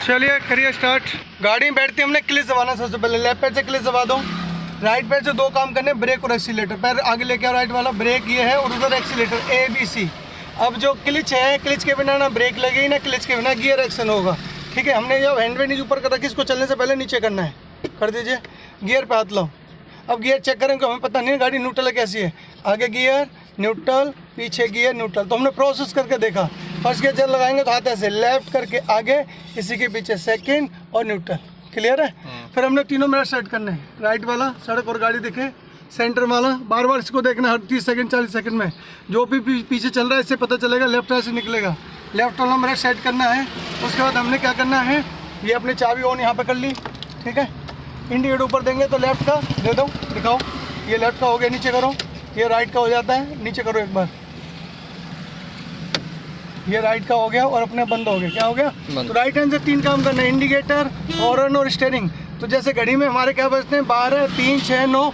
चलिए करिए स्टार्ट। गाड़ी में बैठते हमने क्लिच दबाना सबसे पहले। लेफ्ट पैर से क्लिच दबा दो, राइट पैर से दो काम करने, ब्रेक और एक्सीलेटर। पैर आगे लेके आओ, राइट वाला ब्रेक ये है और उधर एक्सीलेटर ABC। अब जो क्लिच है, क्लिच के बिना ना ब्रेक लगेगी ना क्लिच के बिना गियर एक्शन होगा। ठीक है, हमने जब हैंड वेट नीचे ऊपर कर रखी, इसको चलने से पहले नीचे करना है, कर दीजिए। गियर पे हाथ लाओ। अब गियर चेक करेंगे, हमें पता नहीं है गाड़ी न्यूट्रल कैसी है। आगे गियर न्यूट्रल, पीछे गियर न्यूट्रल, तो हमने प्रोसेस करके देखा। फर्स्ट गियर जब लगाएंगे तो हाथ ऐसे लेफ्ट करके आगे, इसी के पीछे सेकंड और न्यूट्रल। क्लियर है? फिर हमने तीनों मिनट सेट करने हैं। राइट वाला सड़क और गाड़ी दिखे, सेंटर वाला बार बार इसको देखना, हर 30 सेकंड 40 सेकंड में जो भी पीछे चल रहा है इससे पता चलेगा। लेफ्ट से निकलेगा, लेफ्ट वाला मिनट सेट करना है। उसके बाद हमने क्या करना है, ये अपनी चाबी ऑन यहाँ पे कर ली। ठीक है, इंडिकेटर ऊपर देंगे तो लेफ्ट का दे दो, दिखाओ। ये लेफ्ट का हो गया, नीचे करो। ये राइट का हो जाता है, नीचे करो एक बार। ये राइट का हो गया और अपने बंद हो गया। क्या हो गया? तो राइट हैंड से 3 काम करना है, इंडिकेटर, हॉर्न और स्टीयरिंग। तो जैसे घड़ी में हमारे क्या बजते हैं, 12, 3, 6, 9।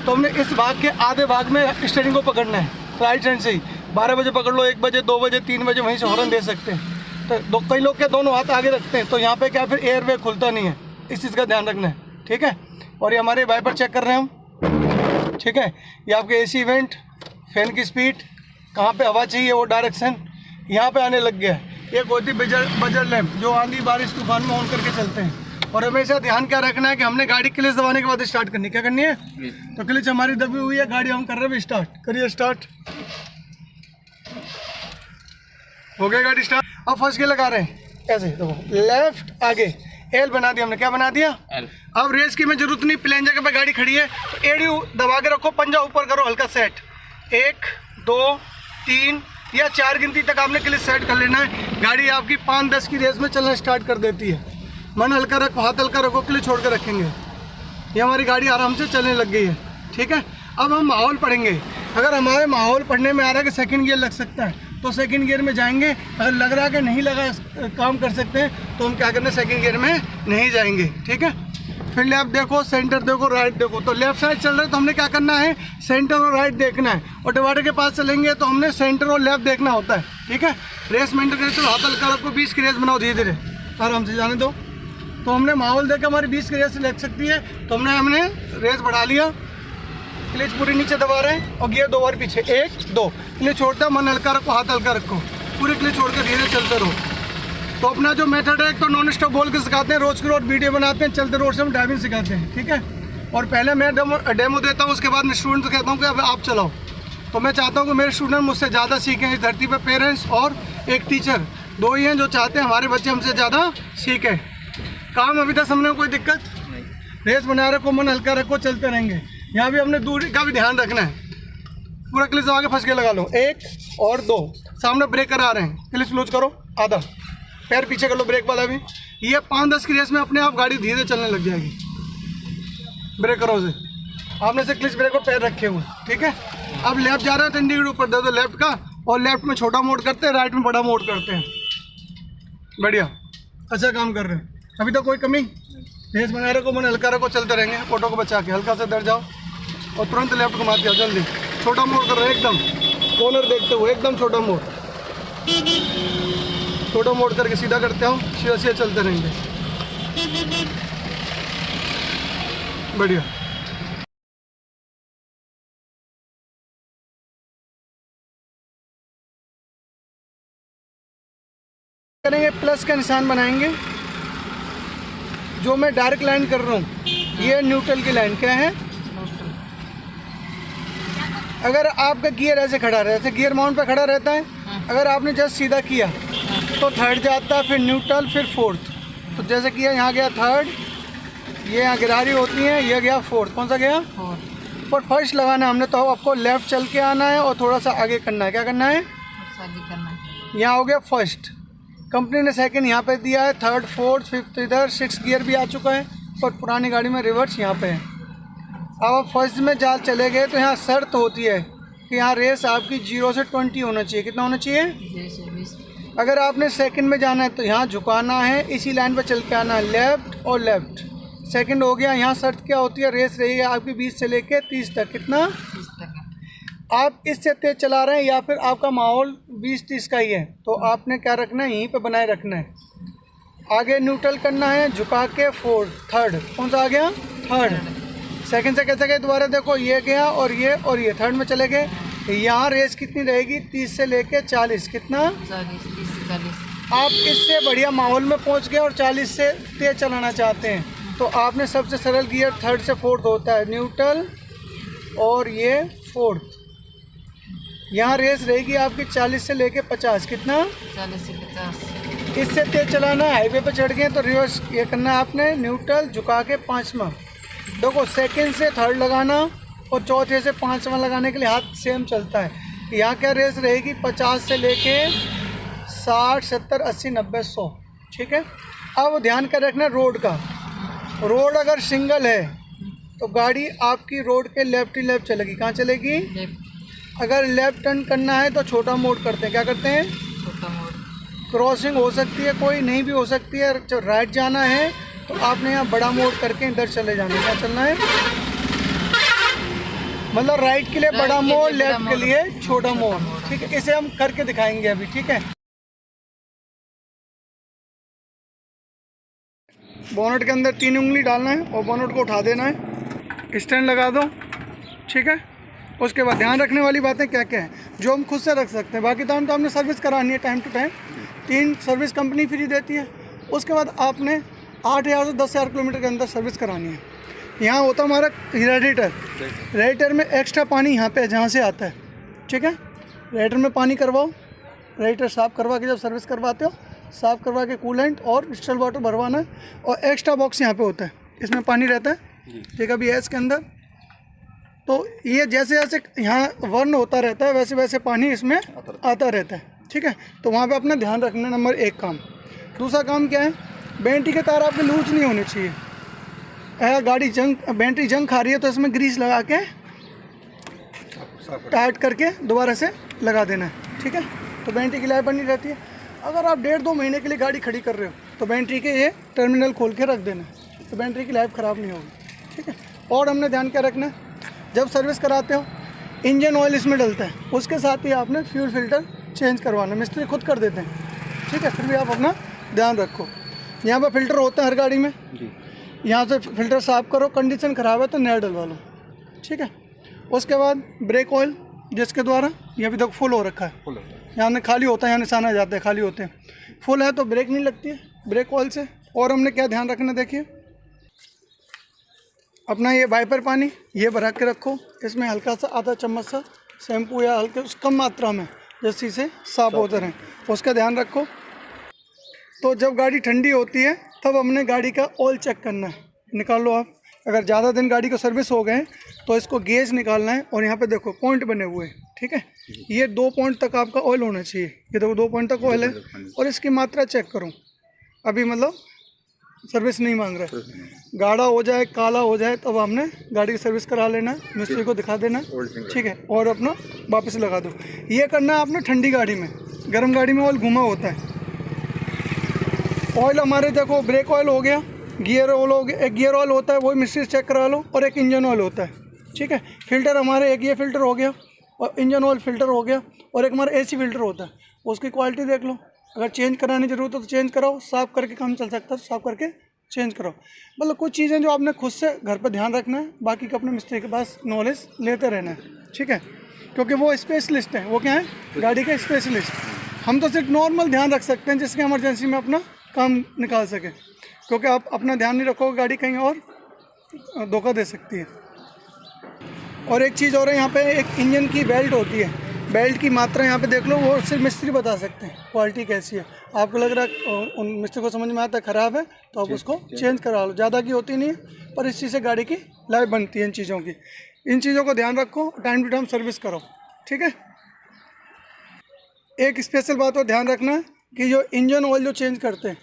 तो हमने इस भाग के आधे भाग में स्टीयरिंग को पकड़ना है राइट हैंड से ही। 12 बजे पकड़ लो, 1 बजे, 2 बजे, 3 बजे वहीं से हॉर्न दे सकते हैं। तो कई लोग क्या दोनों हाथ आगे रखते हैं, तो यहाँ पे क्या फिर एयर वे खुलता नहीं है। इस चीज़ का ध्यान रखना है। ठीक है, और ये हमारे वाइपर चेक कर रहे हैं हम। ठीक है, ये आपके AC वेंट, फैन की स्पीड, कहाँ पे हवा चाहिए वो डायरेक्शन यहाँ पे आने लग गया है। एक होती बजर लैम्प जो आंधी बारिश तूफान में ऑन करके चलते हैं। और हमेशा ध्यान क्या रखना है कि हमने गाड़ी क्लिच दबाने के बाद स्टार्ट करनी। क्या करनी है? तो क्लिच हमारी दबी हुई है, गाड़ी हम कर रहे हैं स्टार्ट। करिए स्टार्ट। हो गया गाड़ी स्टार्ट। अब फर्स्ट गियर लगा रहे हैं, ऐसे देखो, लेफ्ट आगे L बना दिया हमने। क्या बना दिया? L। अब रेस की में जरूरत नहीं, प्लेन जगह पे गाड़ी खड़ी है तो एड़ी दबा के रखो, पंजा ऊपर करो, हल्का सेट। 1, 2, 3 या 4 गिनती तक आपने क्लिच सेट कर लेना है। गाड़ी आपकी 5-10 की रेस में चलना स्टार्ट कर देती है। मन हल्का रखो, हाथ हल्का रखो, क्लिच छोड़ कर रखेंगे, ये हमारी गाड़ी आराम से चलने लग गई है। ठीक है, अब हम माहौल पढ़ेंगे। अगर हमारे माहौल पढ़ने में आ रहा है कि सेकंड गियर लग सकता है तो सेकंड गियर में जाएंगे। अगर लग रहा है कि नहीं लगा, काम कर सकते हैं, तो हम क्या करने, सेकंड गियर में नहीं जाएंगे। ठीक है, फिर लेफ्ट देखो, सेंटर देखो, राइट देखो। तो लेफ्ट साइड चल रहे तो हमने क्या करना है, सेंटर और राइट देखना है। और डिवाइडर के पास चलेंगे तो हमने सेंटर और लेफ्ट देखना होता है। ठीक है, रेस मेंटेन करते हाथ हल्का रखो, 20 की रेस बनाओ, धीरे धीरे आराम से जाने दो। तो हमने माहौल देख हमारी 20 की रेस लग सकती है, तो हमने रेस बढ़ा लिया। क्लिच पूरी नीचे दबा रहे हैं और गियर 2 बार पीछे, 1, 2। क्लिच छोड़ता है, मन हल्का रखो, हाथ हल्का रखो, पूरी क्लिच छोड़ कर धीरे चलते रहो। तो अपना जो मेथड है, एक तो नॉन स्टॉप बोल के सिखाते हैं, रोज की रोज वीडियो बनाते हैं, चलते रोड से हम ड्राइविंग सिखाते हैं। ठीक है, और पहले मैं डेमो देता हूँ, उसके बाद मैं स्टूडेंट को कहता हूँ कि अब आप चलाओ। तो मैं चाहता हूँ कि मेरे स्टूडेंट मुझसे ज़्यादा सीखें इस धरती पर। पेरेंट्स और एक टीचर, 2 ही हैं जो चाहते हैं हमारे बच्चे हमसे ज़्यादा सीखें। काम अभी तक हमने कोई दिक्कत नहीं। रेस बना रखो, मन हल्का रखो, चलते रहेंगे। यहाँ भी हमने दूरी का भी ध्यान रखना है। पूरा क्लिच आगे फंस के लगा लो, 1 और 2। सामने ब्रेकर आ रहे हैं, क्लिच लूज करो, आधा पैर पीछे कर लो, ब्रेक वाला भी। ये 5-10 की रेस में अपने आप गाड़ी धीरे चलने लग जाएगी ब्रेकरों से। आपने से क्लिच ब्रेक और पैर रखे हुए। ठीक है, अब लेफ्ट जा रहे हैं तो इंडिकेटर ऊपर दे दो लेफ्ट का, और लेफ्ट में छोटा मोड करते हैं, राइट में बड़ा मोड करते हैं। बढ़िया, अच्छा काम कर रहे हैं। अभी तो कोई कमी, रेस बना रहे को, मन हल्का रखो, चलते रहेंगे। ऑटो को बचा के हल्का से डर जाओ और तुरंत लेफ्ट घुमाते हो, जल्दी छोटा मोड़ कर रहे हैं, एकदम कॉर्नर देखते हुए, एकदम छोटा मोड़, छोटा मोड़ करके सीधा करते हो, सीधा सीधा चलते रहेंगे। बढ़िया। करेंगे, प्लस का निशान बनाएंगे। जो मैं डायरेक्ट लाइन कर रहा हूँ, ये न्यूट्रल की लाइन क्या है। अगर आपका गियर ऐसे खड़ा रहता है, ऐसे गियर माउंट पे खड़ा रहता है, अगर आपने जस्ट सीधा किया तो थर्ड जाता है, फिर न्यूट्रल, फिर फोर्थ। तो जैसे किया, यहाँ गया थर्ड, ये यहाँ गिरारी होती है, ये गया फोर्थ। कौन सा गया? फोर्थ। फर्स्ट लगाना है हमने, तो आपको लेफ्ट चल के आना है और थोड़ा सा आगे करना है। क्या करना है? यहाँ हो गया फर्स्ट। कंपनी ने सेकंड यहाँ पे दिया है, थर्ड, फोर्थ, फिफ्थ इधर, 6 गियर भी आ चुका है, पर पुरानी गाड़ी में रिवर्स यहाँ पे है। अब आप फर्स्ट में जाल चले गए तो यहाँ शर्त होती है कि यहाँ रेस आपकी 0 से 20 होना चाहिए। कितना होना चाहिए? 0 से 20। अगर आपने सेकंड में जाना है तो यहाँ झुकाना है, इसी लाइन पर चल के आना है, लेफ्ट और लेफ्ट। सेकंड हो गया। यहाँ शर्त क्या होती है, रेस रहेगी आपकी 20 से लेके 30 तक। कितना? 30 तक। आप इससे तेज चला रहे हैं या फिर आपका माहौल 20-30 का ही है, तो आपने क्या रखना है, यहीं पे बनाए रखना है। आगे न्यूट्रल करना है, झुका के फोर्थ, थर्ड। कौन सा आ गया? थर्ड। सेकंड से कैसे गए? दोबारा देखो, ये गया और ये थर्ड में चले गए। यहाँ रेस कितनी रहेगी? 30 से लेके 40। कितना? 40, 30 से 40। आप इससे बढ़िया माहौल में पहुँच गए और 40 से तेज चलाना चाहते हैं तो आपने सबसे सरल गियर थर्ड से फोर्थ होता है, न्यूट्रल और ये फोर्थ। यहाँ रेस रहेगी आपकी 40 से लेके 50। कितना? 40 से 50। इससे तेज चलाना है, हाईवे पे चढ़ गए तो रिवर्स ये करना है आपने, न्यूट्रल झुका के 5वां। देखो, सेकंड से थर्ड लगाना और चौथे से 5वां लगाने के लिए हाथ सेम चलता है। यहाँ क्या रेस रहेगी? 50 से लेके 60, 70, 80, 90, 100। ठीक है। अब ध्यान कर रखना रोड का। रोड अगर सिंगल है तो गाड़ी आपकी रोड के लेफ्ट ही लेफ्ट चलेगी। कहाँ चलेगी? लेफ्ट। अगर लेफ्ट टर्न करना है तो छोटा मोड करते हैं। क्या करते हैं? छोटा मोड़। क्रॉसिंग हो सकती है, कोई नहीं भी हो सकती है। जो राइट जाना है तो आपने यहाँ बड़ा मोड़ करके इधर चले जाना है। क्या चलना है? मतलब राइट के लिए बड़ा मोड़, लेफ्ट के लिए छोटा मोड़। ठीक है, इसे हम करके दिखाएंगे अभी। ठीक है। बोनट के अंदर 3 उंगली डालना है और बोनट को उठा देना है। स्टैंड लगा दो। ठीक है। उसके बाद ध्यान रखने वाली बातें क्या क्या है जो हम खुद से रख सकते हैं। बाकी टाइम तो हमने सर्विस करानी है time to time. 3 service company free देती है। उसके बाद आपने 8,000 से 10,000 किलोमीटर के अंदर सर्विस करानी है। यहाँ होता हमारा रेडिएटर। रेडिएटर में एक्स्ट्रा पानी यहाँ पे जहाँ से आता है। ठीक है। रेडिएटर में पानी करवाओ। रेडिएटर साफ़ करवा के जब सर्विस करवाते हो, साफ़ करवा के कूलेंट और डिस्टल वाटर भरवाना है। और एक्स्ट्रा बॉक्स यहाँ पे होता है, इसमें पानी रहता है। ठीक है। अभी है इसके अंदर तो ये जैसे जैसे यहाँ वर्न होता रहता है वैसे वैसे पानी इसमें आता रहता है। ठीक है। तो वहाँ पे अपना ध्यान रखना, नंबर 1 काम। दूसरा काम क्या है? बैटरी के तार आपके लूज नहीं होने चाहिए। अगर गाड़ी बैटरी जंग खा रही है तो इसमें ग्रीस लगा के टाइट करके दोबारा से लगा देना है। ठीक है। तो बैटरी की लाइफ बनी रहती है। अगर आप 1.5-2 महीने के लिए गाड़ी खड़ी कर रहे हो तो बैटरी के ये टर्मिनल खोल के रख देना है, तो बैटरी की लाइफ ख़राब नहीं होगी। ठीक है। और हमने ध्यान क्या रखना है, जब सर्विस कराते हो इंजन ऑयल इसमें डलता है, उसके साथ ही आपने फ्यूल फिल्टर चेंज करवाना। मिस्त्री खुद कर देते हैं। ठीक है। फिर भी आप अपना ध्यान रखो। यहाँ पर फिल्टर होता है हर गाड़ी में जी। यहाँ से फिल्टर साफ़ करो, कंडीशन ख़राब है तो नया डलवा लो। ठीक है। उसके बाद ब्रेक ऑयल जिसके द्वारा ये अभी तक फुल हो रखा है, यहाँ खाली होता है, यहाँ निशान आ जाते हैं खाली होते हैं। फुल है तो ब्रेक नहीं लगती है ब्रेक ऑयल से। और हमने क्या ध्यान रखना, देखिए अपना ये वाइपर पानी ये भरा के रखो। इसमें हल्का सा आधा चम्मच सा शैम्पू या हल्के कम मात्रा में जैसे से साफ होते रहें, उसका ध्यान रखो। तो जब गाड़ी ठंडी होती है तब हमने गाड़ी का ऑयल चेक करना है। निकाल लो आप। अगर ज़्यादा दिन गाड़ी को सर्विस हो गए तो इसको गेज निकालना है और यहाँ पे देखो पॉइंट बने हुए हैं। ठीक है। ये 2 पॉइंट तक आपका ऑयल होना चाहिए। ये देखो 2 पॉइंट तक ऑयल है। और इसकी मात्रा चेक करो। अभी मतलब सर्विस नहीं मांग रहा है। गाढ़ा हो जाए, काला हो जाए तब हमने गाड़ी की सर्विस करा लेना है, मिस्त्री को दिखा देना। ठीक है। और अपना वापस लगा दो। ये करना है आपने ठंडी गाड़ी में। गर्म गाड़ी में ऑयल घुमा होता है। ऑयल हमारे देखो ब्रेक ऑयल हो गया, गियर ऑयल हो गया, एक गियर ऑयल होता है वही मिस्त्री चेक करा लो, और एक इंजन ऑयल होता है। ठीक है। फिल्टर हमारे एक ये फिल्टर हो गया और इंजन ऑयल फिल्टर हो गया, और एक हमारा AC फिल्टर होता है। उसकी क्वालिटी देख लो, अगर चेंज कराने की ज़रूरत हो तो चेंज कराओ, साफ़ करके काम चल सकता है तो साफ़ करके चेंज कराओ। मतलब कुछ चीज़ें जो आपने खुद से घर पर ध्यान रखना है, बाकी का अपने मिस्त्री के पास नॉलेज लेते रहना है। ठीक है। क्योंकि वो स्पेशलिस्ट हैं। वो क्या है? गाड़ी के स्पेशलिस्ट। हम तो सिर्फ नॉर्मल ध्यान रख सकते हैं जिसके इमरजेंसी में अपना काम निकाल सके, क्योंकि आप अपना ध्यान नहीं रखोगे गाड़ी कहीं और धोखा दे सकती है। और एक चीज़ और है, यहाँ पे एक इंजन की बेल्ट होती है। बेल्ट की मात्रा यहाँ पे देख लो, वो सिर्फ मिस्त्री बता सकते हैं क्वालिटी कैसी है। आपको लग रहा है उन मिस्त्री को समझ में आता है ख़राब है तो आप उसको चेंज करा लो। ज़्यादा की होती नहीं है, पर इस चीज़ से गाड़ी की लाइफ बनती है। इन चीज़ों की, इन चीज़ों को ध्यान रखो, टाइम टू टाइम सर्विस करो। ठीक है। एक स्पेशल बात और ध्यान रखना है कि जो इंजन ऑयल जो चेंज करते हैं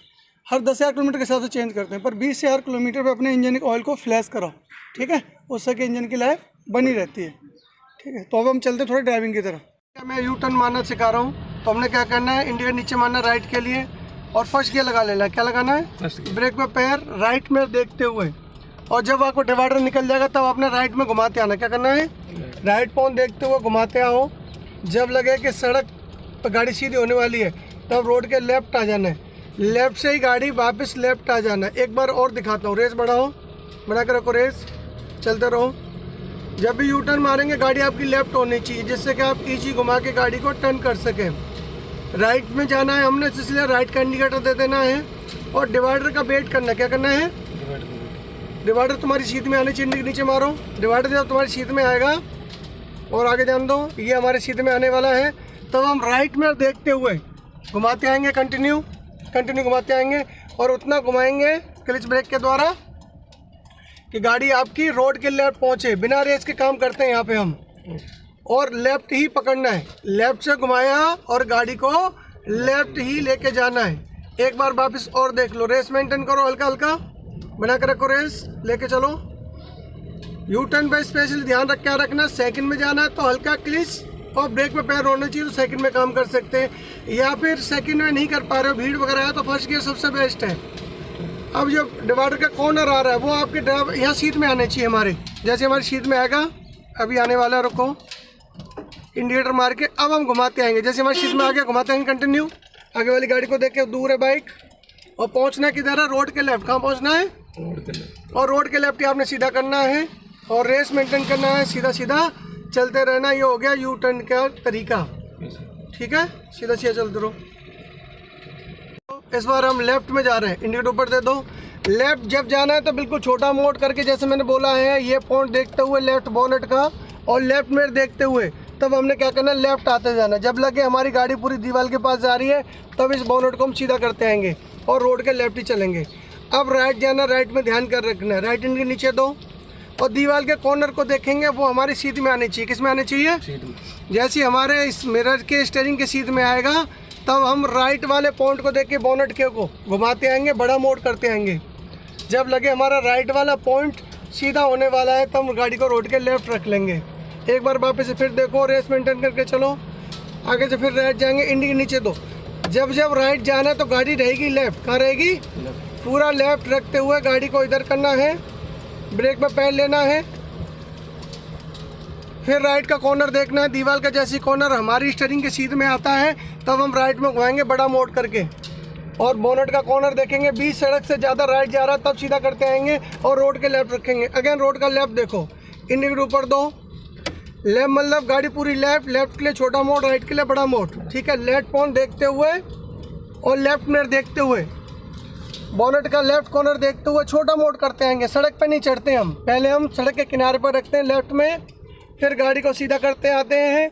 हर 10,000 किलोमीटर के हिसाब से चेंज करते हैं, पर 20,000 किलोमीटर पर अपने इंजन ऑयल को फ्लैश कराओ। ठीक है। उससे कि इंजन की लाइफ बनी रहती है। ठीक है। तो अब हम चलते थोड़ी ड्राइविंग की तरफ। मैं यू टर्न मारना सिखा रहा हूँ। तो हमने क्या करना है, इंडिकेटर नीचे मारना राइट के लिए और फर्स्ट गियर लगा लेना है। क्या लगाना है? ब्रेक पे पैर राइट में देखते हुए, और जब आपको डिवाइडर निकल जाएगा तब आपने राइट में घुमाते आना। क्या करना है? राइट पाँव देखते हुए घुमाते आओ। जब लगे कि सड़क पर गाड़ी सीधी होने वाली है तब रोड के लेफ्ट आ जाना है। लेफ्ट से ही गाड़ी वापस लेफ्ट आ जाना। एक बार और दिखाता हूँ, रेस बढ़ाओ, बना कर रखो रेस, चलते रहो। जब भी यू टर्न मारेंगे गाड़ी आपकी लेफ्ट होनी चाहिए, जिससे कि आप इजी घुमा के गाड़ी को टर्न कर सकें। राइट में जाना है हमने, इसलिए राइट का इंडिकेटर दे देना है और डिवाइडर का वेट करना। क्या करना है? डिवाइडर तुम्हारी सीध में आने चाहिए, नीचे मारो। डिवाइडर जब तुम्हारी सीध में आएगा और आगे जान दो, ये हमारे सीध में आने वाला है, तब हम राइट में देखते हुए घुमाते आएंगे, कंटिन्यू घुमाते आएंगे और उतना घुमाएंगे क्लच ब्रेक के द्वारा कि गाड़ी आपकी रोड के लेफ्ट पहुंचे। बिना रेस के काम करते हैं यहाँ पे हम, और लेफ्ट ही पकड़ना है। लेफ्ट से घुमाया और गाड़ी को लेफ्ट ही लेके जाना है। एक बार वापस और देख लो, रेस मेंटेन करो, हल्का हल्का बना कर रखो, रेस लेके चलो। यू टर्न पे स्पेशल ध्यान रख के रखना, सेकंड में जाना है तो हल्का क्लिच और ब्रेक पे पैर होना चाहिए, तो सेकंड में काम कर सकते हैं। या फिर सेकंड में नहीं कर पा रहे हो, भीड़ वगैरह है, तो फर्स्ट गियर सबसे बेस्ट है। अब जो डिवाइडर का कॉर्नर आ रहा है वो आपके ड्राइवर यहाँ सीट में आने चाहिए हमारे, जैसे हमारी सीट में आएगा, अभी आने वाला है, रुको इंडिकेटर मार के अब हम घुमाते आएंगे। जैसे हमारी सीट में आ गया घुमाते आएंगे कंटिन्यू। आगे वाली गाड़ी को देख के, दूर है बाइक, और पहुँचना किधर है? रोड के लेफ्ट। कहाँ पहुँचना है? रोड के लेफ्ट। और रोड के लेफ्ट ही आपने सीधा करना है और रेस मेंटेन करना है, सीधा सीधा चलते रहना। ये हो गया यू टर्न का तरीका, ठीक है? सीधा सीधा चलते रहो। इस बार हम लेफ्ट में जा रहे हैं, इंडिकेटर ऊपर दे दो। लेफ्ट जब जाना है तो बिल्कुल छोटा मोड़ करके, जैसे मैंने बोला है, ये पॉइंट देखते हुए लेफ्ट बोनेट का और लेफ्ट मिरर देखते हुए, तब हमने क्या करना है? लेफ्ट आते जाना। जब लगे हमारी गाड़ी पूरी दीवार के पास जा रही है, तब इस बोनेट को हम सीधा करते आएंगे और रोड के लेफ्ट ही चलेंगे। अब राइट जाना, राइट में ध्यान कर रखना है, राइट इंडिकेटर नीचे दो और दीवार के कॉर्नर को देखेंगे, वो हमारी सीध में आनी चाहिए। किस में आनी चाहिए? जैसे हमारे इस मिरर के स्टीयरिंग के सीध में आएगा, तब हम राइट वाले पॉइंट को देख के बोनेट के को घुमाते आएंगे, बड़ा मोड़ करते आएंगे। जब लगे हमारा राइट वाला पॉइंट सीधा होने वाला है, तब गाड़ी को रोड के लेफ्ट रख लेंगे। एक बार वापस से फिर देखो, रेस मेंटेन करके चलो। आगे से फिर राइट जाएंगे, इंडिकेटर नीचे दो। जब राइट जाना है तो गाड़ी रहेगी लेफ्ट। कहाँ रहेगी? पूरा लेफ्ट रखते हुए गाड़ी को इधर करना है, ब्रेक में पैर लेना है, फिर राइट का कॉर्नर देखना है। दीवार का जैसी कॉर्नर हमारी स्टीयरिंग के सीध में आता है, तब हम राइट में घुमाएंगे बड़ा मोड़ करके, और बोनेट का कॉर्नर देखेंगे। 20 सड़क से ज़्यादा राइट जा रहा है, तब सीधा करते आएंगे और रोड के लेफ्ट रखेंगे। अगेन रोड का लेफ्ट देखो, इंडिकेटर ऊपर दो। लेफ्ट मतलब गाड़ी पूरी लेफ्ट, लेफ्ट के लिए छोटा मोड़, राइट के लिए बड़ा मोड़, ठीक है? लेफ्ट पॉइंट देखते हुए और लेफ्ट मिरर देखते हुए, बोनेट का लेफ्ट कॉर्नर देखते हुए छोटा मोड़ करते आएंगे। सड़क पे नहीं चढ़ते हम, पहले हम सड़क के किनारे पर रखते हैं लेफ्ट में, फिर गाड़ी को सीधा करते आते हैं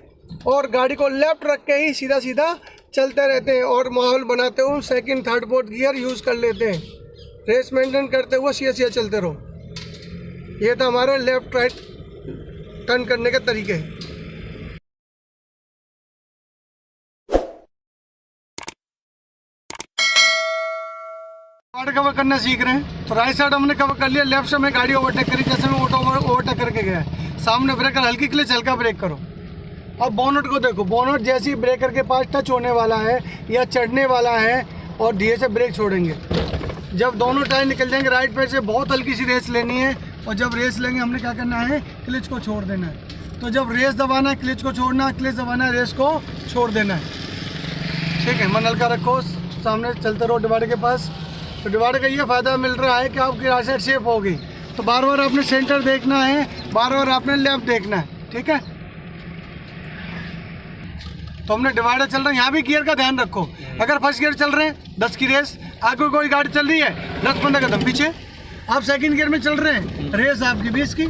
और गाड़ी को लेफ्ट रख के ही सीधा सीधा चलते रहते हैं और माहौल बनाते हुए second third fourth gear use कर लेते हैं। रेस मेंटेन करते हुए सीधा सीधा चलते रहो। ये था हमारे लेफ्ट राइट टर्न करने के तरीके। कवर करना सीख रहे हैं, तो राइट साइड हमने कवर कर लिया, लेफ्ट से हमें गाड़ी ओवरटेक करी, जैसे मैं ओवरटेक करके गया। सामने ब्रेकर हल्की क्लच, हल्का ब्रेक करो। अब बोनेट को देखो, बोनेट जैसे ही ब्रेकर के पास टच होने वाला है या चढ़ने वाला है और धीरे से ब्रेक छोड़ेंगे। जब दोनों टायर निकल जाएंगे राइट पैर से, बहुत हल्की सी रेस लेनी है, और जब रेस लेंगे हमने क्या करना है? क्लच को छोड़ देना है। तो जब रेस दबाना है क्लच को छोड़ना है, क्लच दबाना है रेस को छोड़ देना है, ठीक है? मन हल्का रखो, सामने चलते रहो डिवाइडर के पास। तो डिवाइडर का ये फ़ायदा मिल रहा है कि आपकी राइट साइड सेफ होगी, तो बार बार आपने सेंटर देखना है, बार बार आपने लेफ्ट देखना है, ठीक है? तो हमने डिवाइडर चल रहा है, यहाँ भी गियर का ध्यान रखो। अगर फर्स्ट गियर चल रहे हैं 10 की रेस, आगे कोई गाड़ी चल रही है 10-15 कदम पीछे, आप सेकंड गियर में चल रहे हैं, रेस आपकी 20 की,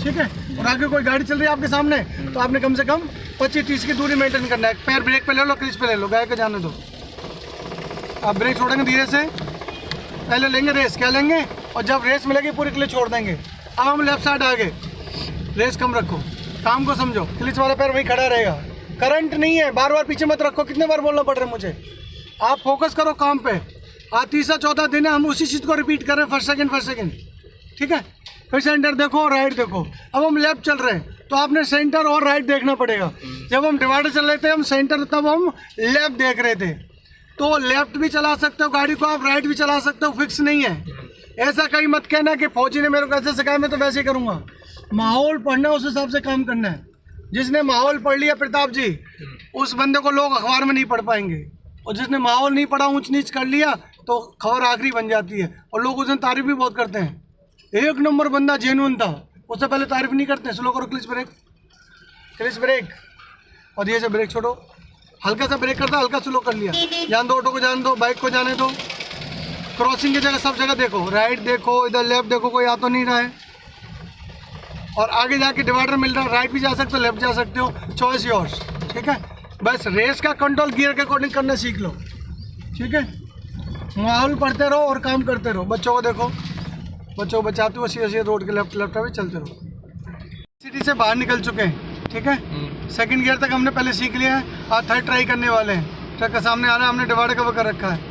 ठीक है? और आगे कोई गाड़ी चल रही है आपके सामने, तो आपने कम से कम 25-30 की दूरी मेंटेन करना है। पैर ब्रेक पे ले लो, क्लिच पे ले लो, गाय को जाने दो। आप ब्रेक छोड़ेंगे धीरे से, पहले लेंगे रेस, क्या लेंगे, और जब रेस मिलेगी पूरी क्लिच छोड़ देंगे। अब हम लेफ्ट साइड आगे, रेस कम रखो, काम को समझो, क्लिच वाला पैर वहीं खड़ा रहेगा। करंट नहीं है, बार बार पीछे मत रखो, कितने बार बोलना पड़ रहा है मुझे? आप फोकस करो काम पे। आज तीसरा चौथा दिन है, हम उसी चीज़ को रिपीट कर रहे हैं, फर्स्ट सेकंड, ठीक है? फिर सेंटर देखो और राइट देखो। अब हम लेफ्ट चल रहे हैं, तो आपने सेंटर और राइट देखना पड़ेगा। जब हम डिवाइडर चल रहे थे हम सेंटर, तब हम लेफ्ट देख रहे थे। तो लेफ्ट भी चला सकते हो गाड़ी को, आप राइट भी चला सकते हो, फिक्स नहीं है। ऐसा कहीं मत कहना कि फौजी ने मेरे को ऐसे सिखाया मैं तो वैसे ही करूँगा। माहौल पढ़ना, उस हिसाब से काम करना है। जिसने माहौल पढ़ लिया प्रताप जी, उस बंदे को लोग अखबार में नहीं पढ़ पाएंगे। और जिसने माहौल नहीं पड़ा, ऊंच नीच कर लिया, तो खबर आखिरी बन जाती है। और लोग उस दिन तारीफ भी बहुत करते हैं, एक नंबर बंदा जेन्युइन था, उससे पहले तारीफ नहीं करते। स्लो करो, क्लिच ब्रेक, क्लिच ब्रेक, और ये से ब्रेक छोड़ो, हल्का सा ब्रेक करता, हल्का स्लो कर लिया। जान दो, ऑटो को जान दो, बाइक को जाने दो। क्रॉसिंग की जगह सब जगह देखो, राइट देखो, इधर लेफ्ट देखो, कोई आ तो नहीं रहा है। और आगे जाके डिवाइडर मिल रहा है, राइट भी जा सकते हो, लेफ्ट जा सकते हो, चॉइस योर्स। ठीक है, बस रेस का कंट्रोल गियर के अकॉर्डिंग करना सीख लो। ठीक है, माहौल पढ़ते रहो और काम करते रहो। बच्चों को देखो, बच्चों को बचाते हो, सीधे सीधे रोड के लेफ्ट लेफ्ट में चलते रहो। सिटी से बाहर निकल चुके हैं। ठीक है, सेकंड गियर तक हमने पहले सीख लिया है, आज थर्ड ट्राई करने वाले हैं। ट्रक का सामने आ रहा है, हमने डिवाइडर कवर कर रखा है।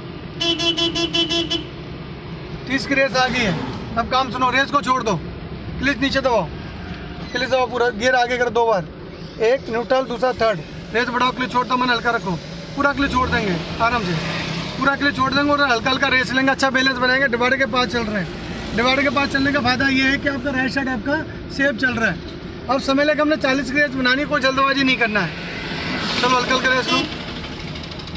30 की रेस आ गई है। अब काम सुनो, रेस को छोड़ दो, क्लिच नीचे दबाओ, क्लिच दबाओ, पूरा गियर आगे करो 2 बार, एक न्यूट्रल, दूसरा थर्ड। रेस बढ़ाओ, क्लिच छोड़ता, मन हल्का रखो, पूरा क्लिच छोड़ देंगे आराम से, पूरा क्लिच छोड़ देंगे और हल्का हल्का रेस लेंगे। अच्छा बैलेंस बनाएंगे। डिवाइडर के पास चल रहे हैं। डिवाइडर के पास चलने का फायदा ये है कि आपका राइट साइड आपका सेफ चल रहा है। अब समय लेकर हमने 40 की रेस बनानी, कोई जल्दबाजी नहीं करना है। चलो हल्का हल्का रेस लो।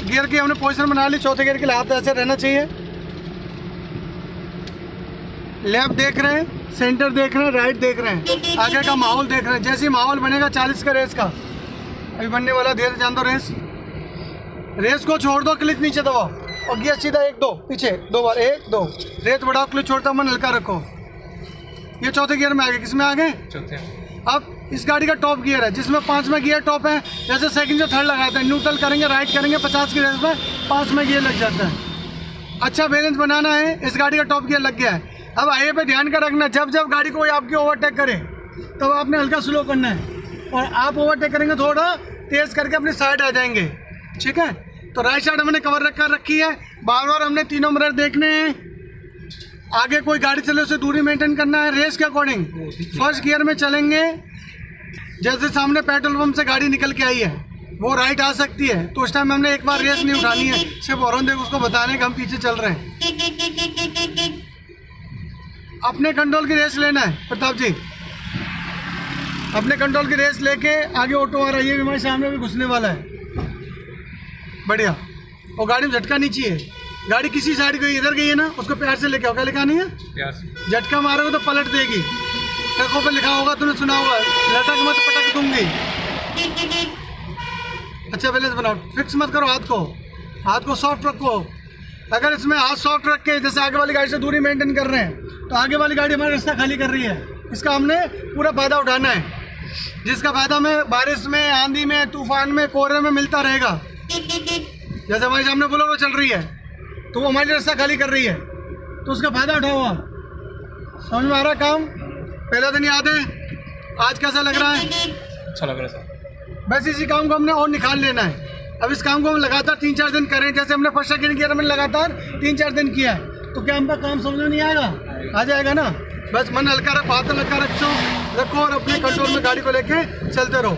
गियर की हमने पोजीशन बना ली, चौथे गियर के लिए हाथ ऐसे रहना चाहिए। लेफ्ट देख रहे हैं, सेंटर देख रहे हैं, राइट देख रहे हैं, आगे का माहौल देख रहे हैं। जैसे ही माहौल बनेगा 40 का रेस का अभी बनने वाला, धीरे जान दो रेस। रेस को छोड़ दो, क्लिच नीचे दबाओ और गियर सीधा 1 2 पीछे 2 बार, 1 2। रेस बढ़ाओ, क्लिच छोड़ता, मन हल्का रखो। ये चौथे गियर में आ गए। किस में आ गए? चौथे। अब इस गाड़ी का टॉप गियर है, जिसमें 5वां गियर टॉप है। जैसे सेकंड से थर्ड लगाते हैं, न्यूट्रल करेंगे, राइट करेंगे, 50 की रेस में 5वां गियर लग जाता है। अच्छा बैलेंस बनाना है, इस गाड़ी का टॉप गियर लग गया है। अब हाईवे पे ध्यान का रखना, जब जब गाड़ी को आपकी ओवरटेक करे तब आपने हल्का स्लो करना है, और आप ओवरटेक करेंगे थोड़ा तेज करके अपनी साइड आ जाएंगे। ठीक है, तो राइट साइड हमने कवर रखी है। बार बार हमने तीनों मिरर देखने हैं, आगे कोई गाड़ी चले उसे दूरी मेंटेन करना है रेस के अकॉर्डिंग। फर्स्ट गियर में चलेंगे, जैसे सामने पेट्रोल पंप से गाड़ी निकल के आई है, वो राइट आ सकती है, तो उस टाइम हमने एक बार रेस नहीं उठानी है, सिर्फ हॉर्न देकर उसको बताने का हम पीछे चल रहे हैं। अपने कंट्रोल की रेस लेना है प्रताप जी, अपने कंट्रोल की रेस लेके आगे ऑटो आ रहा है, ये भी हमारे सामने भी घुसने वाला है। बढ़िया, और गाड़ी में झटका नहीं चाहिए। गाड़ी किसी साइड गई, इधर गई है ना, उसको प्यार से लेके आओ। क्या लिखा नहीं है? प्यार से। झटका मारोगे तो पलट देगी। ट्रकों पे लिखा होगा, तुमने सुना होगा, लटक मत पटक दूंगी। अच्छा बैलेंस बनाओ, फिक्स मत करो हाथ को, हाथ को सॉफ्ट रखो। अगर इसमें हाथ सॉफ्ट रख के जैसे आगे वाली गाड़ी से दूरी मेंटेन कर रहे हैं, तो आगे वाली गाड़ी हमारा रास्ता खाली कर रही है। इसका हमने पूरा फायदा उठाना है, जिसका फायदा हमें बारिश में, आंधी में, तूफान में, कोहरे में मिलता रहेगा। जैसे हमारे सामने बोलेरो चल रही है, तो वो हमारी रास्ता खाली कर रही है, तो उसका फायदा उठाओ आप। समझ में आ रहा काम? पहला दिन याद है, आज कैसा लग रहा है? अच्छा लग रहा है सर। बस इसी काम को हमने और निकाल लेना है। अब इस काम को हम लगातार 3-4 दिन करें, जैसे हमने फर्स्ट सेकंड गियर में लगातार 3-4 दिन किया है, तो क्या हम पर काम समझ में नहीं आएगा? आ जाएगा ना। बस मन हल्का रखो, हाथ हल्का रखो और अपने कंट्रोल में गाड़ी को लेके चलते रहो।